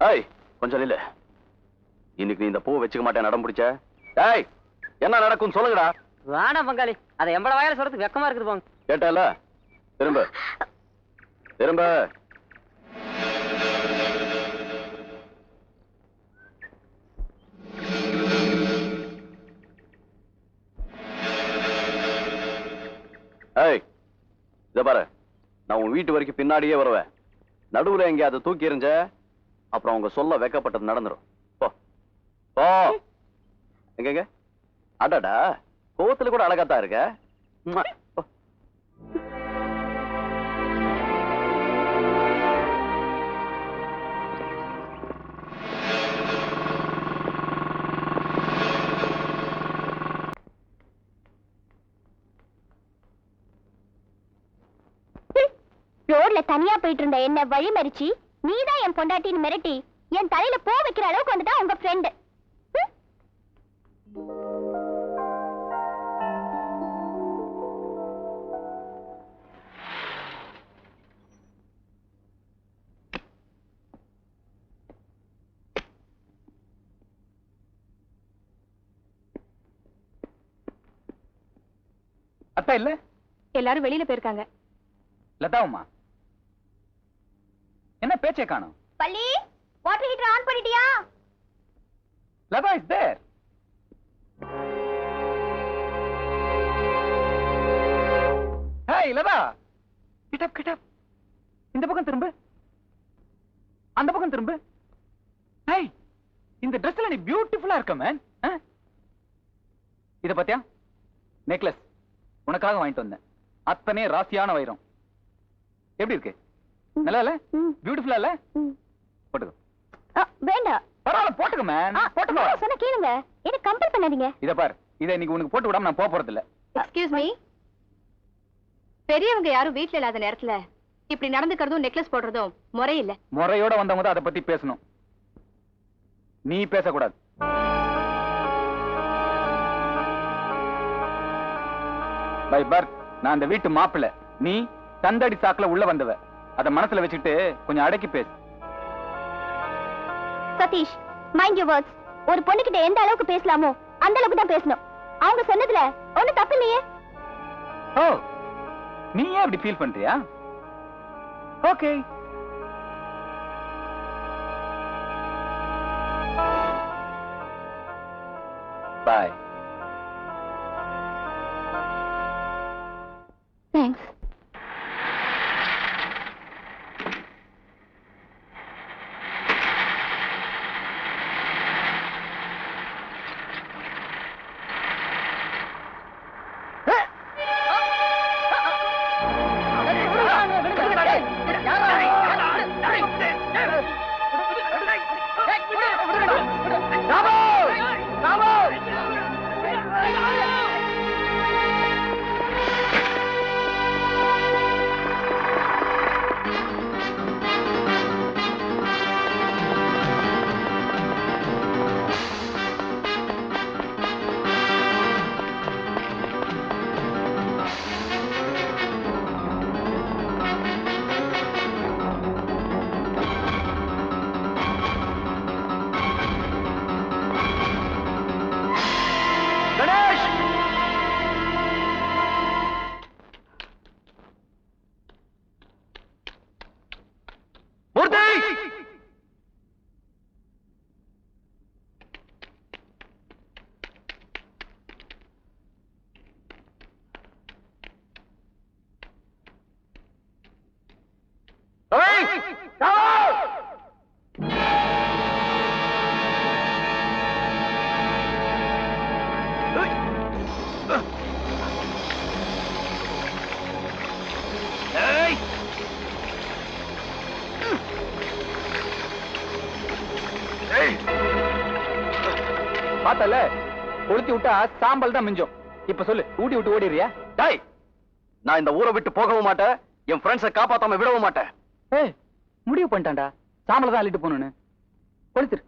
ஏய் கொஞ்சம் இல்ல, இன்னைக்கு நீ இந்த பூ வச்சுக்க மாட்டேன் நடம் பிடிச்ச. ஏய் என்ன நடக்கும் சொல்லுங்கடா. வேணாம் பங்காளி, அதை எம்பட வாயில சொல்றதுக்கு வெக்கமா இருக்குது போங்க. கேட்டல, திரும்ப திரும்ப. ஏய் இத பாரு, நான் உன் வீட்டு வரைக்கும் பின்னாடியே வருவேன். நடுவுல எங்க அதை தூக்கி எறிஞ்ச அப்புறம் அவங்க சொல்ல வைக்கப்பட்டது நடந்துரும். போ போ. எங்க அடடா, கோவத்துல கூட அழகாத்தான் இருக்க. போ. ரோட்ல தனியா போயிட்டு இருந்த என்ன வழி மறிச்சு நீதான் என் பொண்டாட்டின்னு மிரட்டி என் தலையில போ வைக்கிற அளவுக்கு வந்துட்டா உங்க ஃப்ரெண்ட். அத்தா இல்ல, எல்லாரும் வெளியில போயிருக்காங்க. லதாவுமா என்ன பேச்சை காணோம்? பள்ளி, வாட்டர் ஹீட்டர் ஆன் பண்ணிட்டியா? Latha is there. Hey Latha, get up. இந்த பக்கம் திரும்பு, அந்த பக்கம் திரும்பு. ஹேய், இந்த Dressல நீ பியூட்டிஃபுல்லா இருக்க மேன். இத பாத்தியா? நெக்லஸ் உனக்காக வாங்கிட்டு வந்தேன். அத்தனை ராசியான வைரம். எப்படி இருக்கு? நல்லா இல்ல? பியூட்டிஃபுல்லா இல்ல? போட்டுக்கோ. வேண்டாம். பரவாயில்ல, போட்டுக்கோ மேன். போட்டுக்கோ. சொன்ன கேளுங்க, என்ன கம்பல் பண்ணாதீங்க. இத பாரு, இத இன்னைக்கு உனக்கு போட்டு விடாம நான் போறது இல்ல. எக்ஸ்கியூஸ் மீ, பெரியவங்க யாரும் வீட்ல இல்லாத நேரத்துல இப்படி நடந்துக்கிறதும் நெக்லஸ் போடுறதும் முறையில்லை. முறையோட வந்தவங்க தான் அதை பத்தி பேசணும், நீ பேசக்கூடாது. பை பர்த் நான் அந்த வீட்டு மாப்பிள்ள, நீ தந்தடி சாக்குல உள்ள வந்தவ. அத மனசுல வச்சுட்டு கொஞ்சம் அடக்கி பேசு. Satish, mind your words. ஒரு பொண்ணுகிட்ட எந்த அளவுக்கு பேசலாமோ அந்த அளவுக்கு தான் பேசணும். அவங்க சொன்னதுல ஒண்ணு தப்பு இல்லையே. ஓ, நீ ஏன் அப்படி ஃபீல் பண்றியா? ஓகே. பாய். தேங்க்ஸ். பார்த்தல, கொளுத்தி விட்டா சாம்பல் தான் மிஞ்சம். இப்ப சொல்லு, ஊட்டி விட்டு ஓடிறியா? டேய், நான் இந்த ஊரை விட்டு போகவும் மாட்டேன், என் ஃப்ரெண்ட்ஸை காப்பாத்தாம விடவும் மாட்டேன். ஏய், முடிவு பண்ணிட்டான்டா, சாம்பல தான் அள்ளிட்டு போகணும்னு. கொளுத்துரு.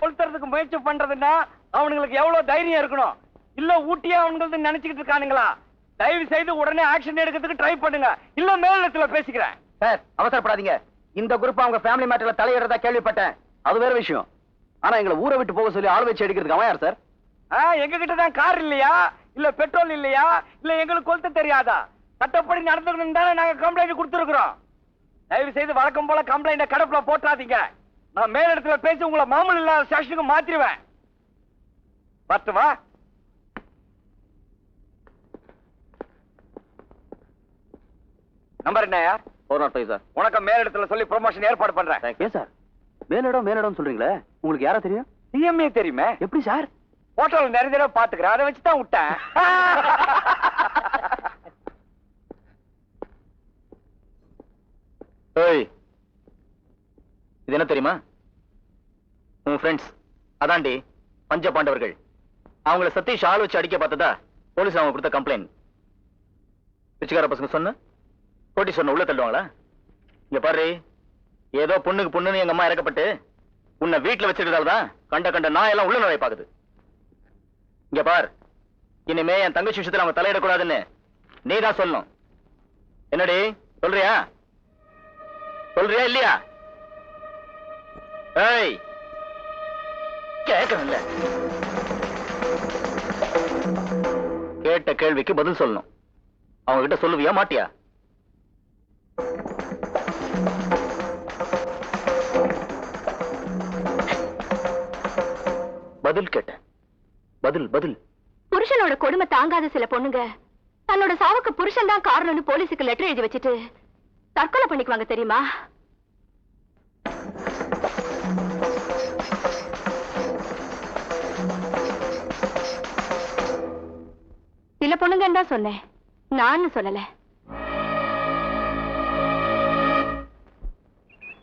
கொளுத்துறதுக்கு முயற்சி பண்றதுன்னா அவனுங்களுக்கு எவ்வளவு தைரியம் இருக்கணும். இல்ல ஊட்டியா அவனுங்களுக்கு நினைச்சுக்கிட்டு இருக்கானுங்களா? தயவு செய்து உடனே ஆக்ஷன் எடுக்கிறதுக்கு ட்ரை பண்ணுங்க. இல்ல மேலிடத்துல பேசிக்கிறேன். சார் அவசரப்படாதீங்க. இந்த குரூப் அவங்க ஃபேமிலி மேட்டர்ல தலையிடுறதா கேள்விப்பட்டேன். அது வேற விஷயம். ஆனா எங்களை ஊரை விட்டு போக சொல்லி ஆள் வச்சு அடிக்கிறதுக்கு அவன் யார் சார்? எங்க கிட்ட தான் கார் இல்லையா, இல்ல பெட்ரோல் இல்லையா, இல்ல எங்களுக்கு கொளுத்த தெரியாதா? சட்டப்படி நடந்துக்கணும் தானே நாங்க கம்ப்ளைண்ட் கொடுத்துருக்கிறோம். தயவு செய்து வழக்கம் போல கம்ப்ளைண்ட கடப்புல போட்டாதீங்க. நான் மேலிடத்துல பேசி உங்களை மாமூல் இல்லாத ஸ்டேஷனுக்கு மாத்திருவேன். பத்துவா நம்பர் என்னயா? 405 சார். உனக்கு மேலிடத்துல சொல்லி ப்ரொமோஷன் ஏற்பாடு பண்றேன். ஏன் சார் மேலிடம் சொல்றீங்களே, உங்களுக்கு யாரா தெரியும்? சிஎம்ஏ தெரியுமே. எப்படி சார்? போட்டோல நிறைய தடவை பாத்துக்கிறேன், அதை வச்சுதான் விட்டேன். ஏய், இது என்ன தெரியுமா? உன் ஃப்ரெண்ட்ஸ் அதாண்டி பஞ்ச பாண்டவர்கள். அவங்கள சதீஷ் ஆள் வச்சு அடிக்க பார்த்ததா போலீஸ் அவங்க கொடுத்த கம்ப்ளைண்ட். பிச்சைக்கார பசங்க சொன்ன போட்டி சொன்ன உள்ள தள்ளுவாங்களா? இங்க பாரு, ஏதோ பொண்ணுக்கு பொண்ணுன்னு எங்க அம்மா இறக்கப்பட்டு உன்னை வீட்டுல வச்சிருக்கிறதால்தான் கண்ட நான் எல்லாம் உள்ள நுழைய பாக்குது. இங்க பார், இனிமே என் தங்கச்சி விஷயத்துல அவங்க தலையிடக்கூடாதுன்னு நீதான் சொல்லணும். என்னடி சொல்றியா? சொல்றியா இல்லையா? ஏய், கேட்கணும்ல. கேட்ட கேள்விக்கு பதில் சொல்லணும். அவங்க கிட்ட சொல்லுவியா மாட்டியா? பதில் கேட்ட பதில் பதில். புருஷனோட கொடுமை தாங்காத சில பொண்ணுங்க தன்னோட சாவுக்கு புருஷன் தான் காரணம்னு போலீஸுக்கு லெட்டர் எழுதி வச்சுட்டு தற்கொலை பண்ணிக்குவாங்க தெரியுமா? சில பொண்ணுங்க தான் சொன்னேன், நான் சொல்லல.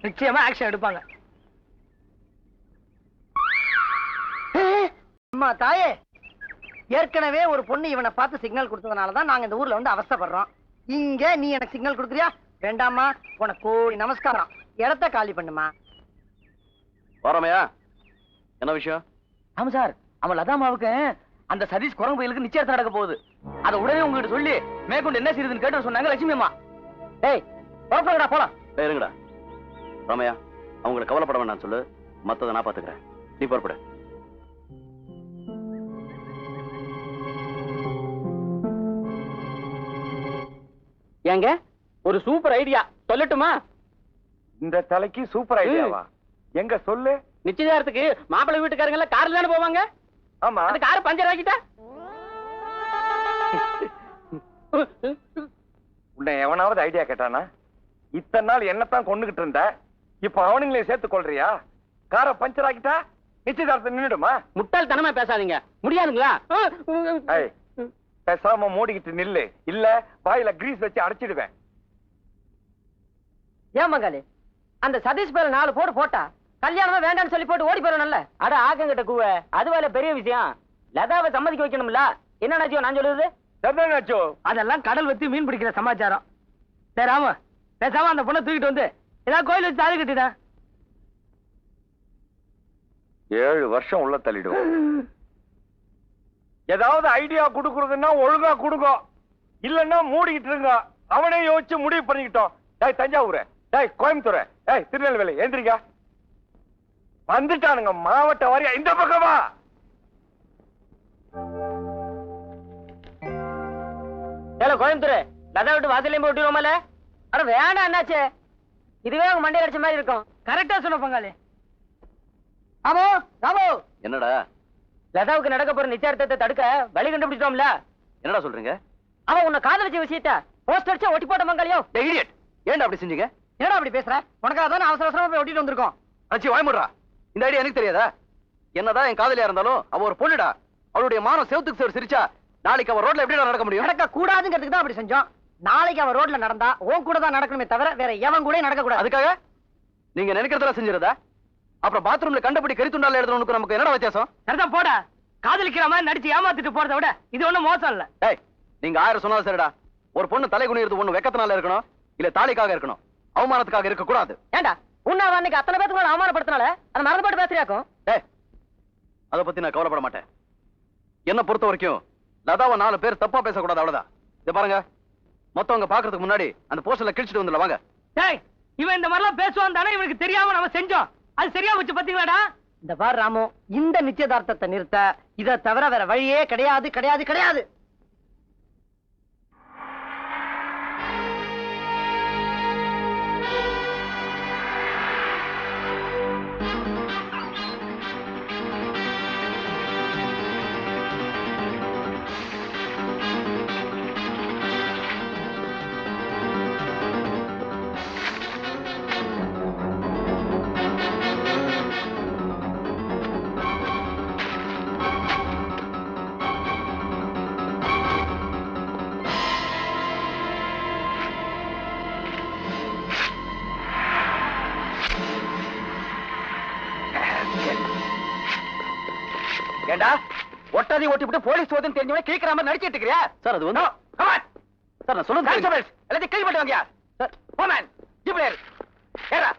நிச்சயமா ஆக்ஷன் எடுப்பாங்க. அம்மா தாயே, ஏற்கனவே ஒரு பொண்ணு இவனை பார்த்து சிக்னல் கொடுத்ததுனாலதான் நாங்க இந்த ஊர்ல வந்து அவஸ்தைப்படுறோம். இங்க நீ எனக்கு சிக்னல் கொடுக்குறியா? வேண்டாமா, உனக்கு கோடி நமஸ்காரம். இடத்த காலி பண்ணுமா. வரோமையா, என்ன விஷயம்? ஆமா சார், அவன் லதாமாவுக்கு அந்த சதீஷ் குரங்கு பயிலுக்கு நிச்சயத்தை நடக்க போகுது. அதை உடனே உங்ககிட்ட சொல்லி மேற்கொண்டு என்ன செய்யுதுன்னு கேட்டு சொன்னாங்க லட்சுமி அம்மா. டேய் போலாம் போலாம். இருங்கடா ராமையா, அவங்களை கவலைப்பட வேண்டாம் சொல்லு, மத்ததை நான் பாத்துக்கிறேன். நீ புறப்படு. ஏங்க ஒரு சூப்பர் ஐடியா சொல்லட்டுமா? இந்த தலைக்கு சூப்பர் ஐடியாவா? எங்க சொல்லு. நிச்சயதார்த்தத்துக்கு மாப்பிள்ளை வீட்டுக்காரங்க எல்லாம் கார்ல தானே போவாங்க. ஆமா, அந்த காரை பஞ்சர் ஆக்கிட்டா உன்னை எவனாவது ஐடியா கேட்டானா? இத்தனை நாள் என்னத்தான் கொண்டுகிட்டு இருந்த, இப்ப அவனுங்களையும் சேர்த்து கொள்றியா? காரை பஞ்சர் ஆக்கிட்டா நிச்சயதார்த்தம் நின்னுடுமா? முட்டாள்தனமா பேசாதீங்க, முடியாதுங்களா? ஏய், பேசாம மூடிக்கிட்டு நில்லு, இல்ல வாயில கிரீஸ் வச்சு அடைச்சிடுவேன். ஏன் மங்காளி, அந்த சதீஷ் பேர 4 போடு போட்டா கல்யாணமா வேண்டாம்னு சொல்லி போட்டு ஓடி போறோம்ல. அட ஆக்கங்கிட்ட கூவ, அது வேலை பெரிய விஷயம். லதாவை சம்மதிக்க வைக்கணும்ல. என்ன நாச்சியோ நான் சொல்லுது? சரிதானாச்சோ? அதெல்லாம் கடல் வச்சு மீன் பிடிக்கிற சமாச்சாரம். சரி ஆமா, பேசாம அந்த பொண்ணை தூக்கிட்டு வந்து ஏதாவது கோயில் வச்சு தாலி கட்டிட்டா 7 வருஷம் உள்ள தள்ளிடுவோம். ஏதாவது ஐடியா குடுக்குறதுன்னா ஒழுங்கா குடுங்க, இல்லன்னா மூடிக்கிட்டு இருங்க. அவனே யோசிச்சு முடிவு பண்ணிக்கிட்டோம். டேய் தஞ்சாவூர், டேய் கோயம்புத்தூர், டேய் திருநெல்வேலி, எந்திரிங்க. வந்துட்டானுங்க மாவட்ட வாரியா. இந்த பக்கமா கோயம்புத்தூர் லதா விட்டு வாசலையும் போய் விட்டுருவோமல. அட வேண்டாம் என்னாச்சு, இதுவே அவங்க மண்டையில் அடிச்ச மாதிரி இருக்கும். கரெக்டா சொன்ன பங்காளி. ஆமோ ராமோ, என்னடா லதாவுக்கு நடக்க போற நிச்சயத்தை தடுக்க வழி கண்டுபிடிச்சோம்ல. என்னடா சொல்றீங்க? அவன் உன்னை காதலிச்ச விஷயத்த போஸ்ட் அடிச்சா ஒட்டி போட்ட மங்காளியோ. இடியட், ஏன்டா அப்படி செஞ்சீங்க? என்னடா அப்படி பேசுற? உனக்காக தான் அவசர அவசரமா போய் ஒட்டிட்டு வந்திருக்கோம். அச்சி வாய்முடுறா, இந்த ஐடியா எனக்கு தெரியாதா? என்னதான் என் காதலியா இருந்தாலும் அவ ஒரு பொண்ணுடா. அவளுடைய மானம் செவத்துக்கு சேர் சிரிச்சா நாளைக்கு அவ ரோட்ல எப்படி நடக்க முடியும்? நடக்க கூடாதுங்கிறதுக்கு தான் அப்படி செஞ்சோம். நாளைக்கு அவன் ரோட்ல நடந்தா உன் கூட தான் நடக்கணுமே தவிர வேற எவன் கூட நடக்க கூடாது. அதுக்காக நீங்க நினைக்கிறதெல்லாம் செஞ்சிருந்தா அப்புறம் பாத்ரூம்ல கண்டபடி கரித்துண்டால எழுதுறவனுக்கு நமக்கு என்னடா வித்தியாசம்? சரிதான் போட. காதலிக்கிற மாதிரி நடிச்சு ஏமாத்திட்டு போறதை விட இது ஒண்ணும் மோசம் இல்ல. டேய், நீங்க 1000 சொன்னாலும் சரிடா. ஒரு பொண்ணு தலை குனியிறது ஒண்ணு வெக்கத்தினால இருக்கணும், இல்ல தாலிக்காக இருக்கணும், அவமானத்துக்காக இருக்க கூடாது. ஏண்டா உன்னை அன்னைக்கு அத்தனை பேருக்கு அவமானப்படுத்தினால அதை மறந்து போட்டு பேசுறியாக்கும். டேய், அதை பத்தி நான் கவலைப்பட மாட்டேன். என்ன பொறுத்த வரைக்கும் லதாவை 4 பேர் தப்பா பேசக்கூடாது, அவ்வளவுதான். இதை பாருங்க, மொத்தவங்க பாக்குறதுக்கு முன்னாடி அந்த போஸ்டர்ல கிழிச்சிட்டு வந்துடல வாங்க. டேய், இவன் இந்த மாதிரிலாம் பேசுவான் தானே இவனுக்கு தெரியாம நம்ம செஞ்சோம். அது சரியா வச்சு பாத்தீங்களாடா? இந்த பாரு ராமு, இந்த நிச்சயதார்த்தத்தை நிறுத்த இதை தவிர வேற வழியே கிடையாது கிடையாது கிடையாது. ஏண்டா ஒட்டாதி ஓட்டிவிட்டு போலீஸ் சோதனை தெரிஞ்சவனே கேட்கிற மாதிரி நடிச்சிட்டு இருக்கிறியா? சார் அது வந்து சார் நான் சொல்லுங்க எல்லாத்தையும் கேள்விப்பட்டு வாங்க. போமேன் ஜிப்ளேர் ஏறா.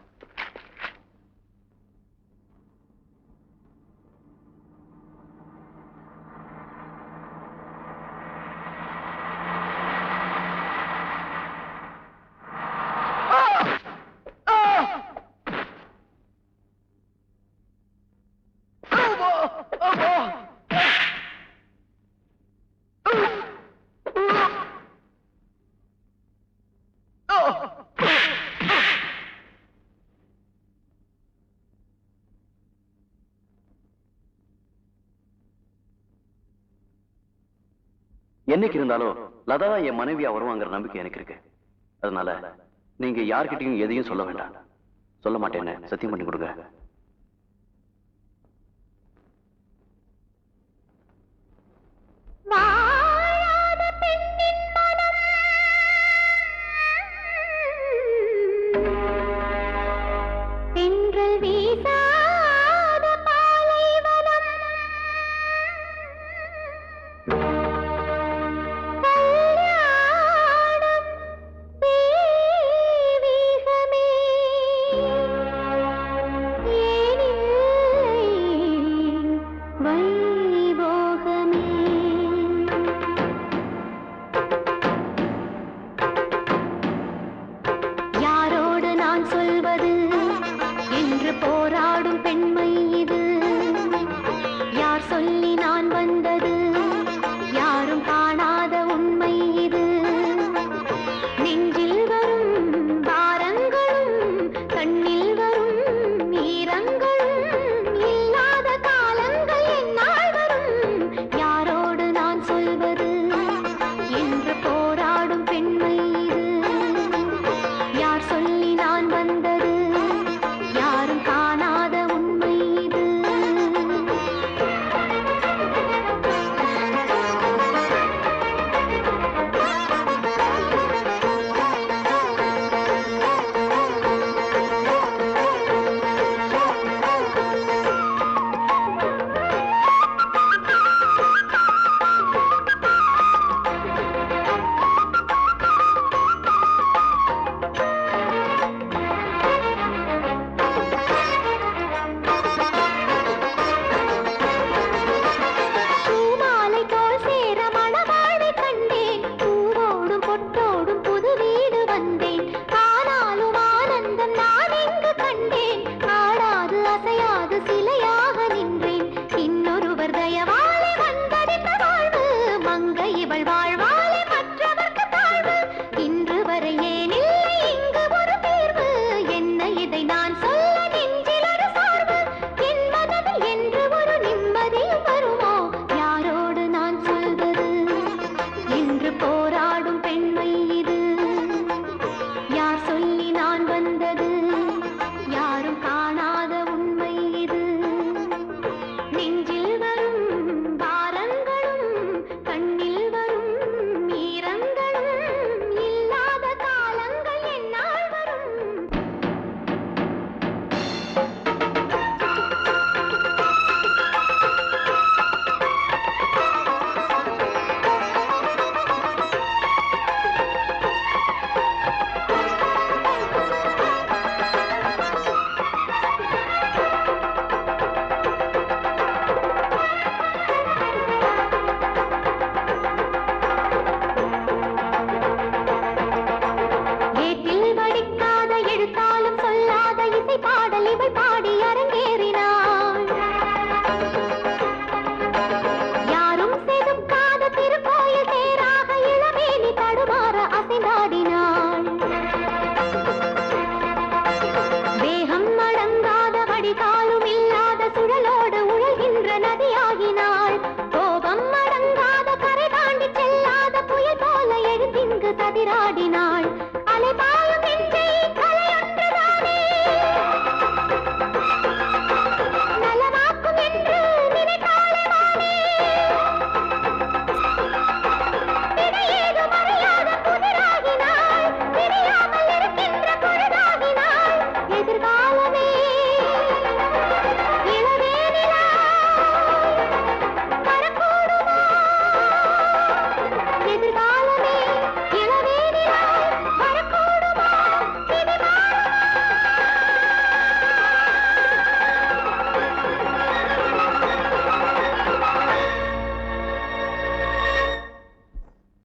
என்னைக்கு இருந்தாலும் லதா என் மனைவியா வருவாங்கிற நம்பிக்கை எனக்கு இருக்கு. அதனால நீங்க யார்கிட்டயும் எதையும் சொல்ல வேண்டாம். சொல்ல மாட்டேன்னு சத்தியம் பண்ணி கொடுங்க. போராடும் பெண்மை இது, யார் சொல்லி நான் வந்த